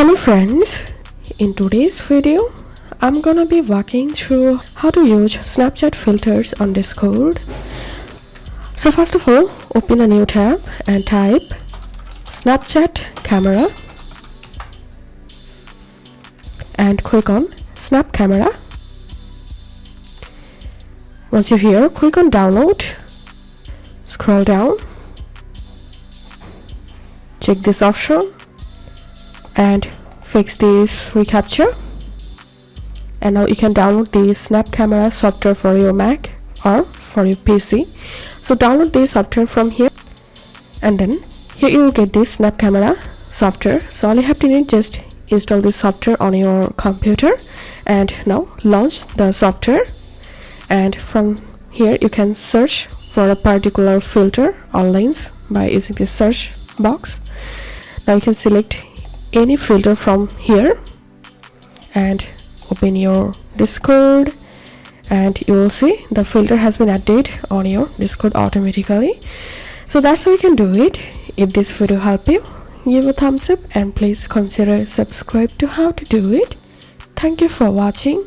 Hello friends, in today's video I'm gonna be walking through how to use Snapchat filters on Discord. So first of all, open a new tab and type Snapchat camera and click on Snap Camera. Once you're here, click on download, scroll down, check this option and fix this recapture, and now you can download the Snap Camera software for your Mac or for your PC. So download the software from here, and then here you will get this Snap Camera software. So all you have to need, just install this software on your computer and now launch the software, and from here you can search for a particular filter or lens by using this search box. Now you can select any filter from here and open your Discord, and you will see the filter has been added on your Discord automatically. So that's how you can do it. If this video helped you, give a thumbs up and please consider subscribe to how to do it. Thank you for watching.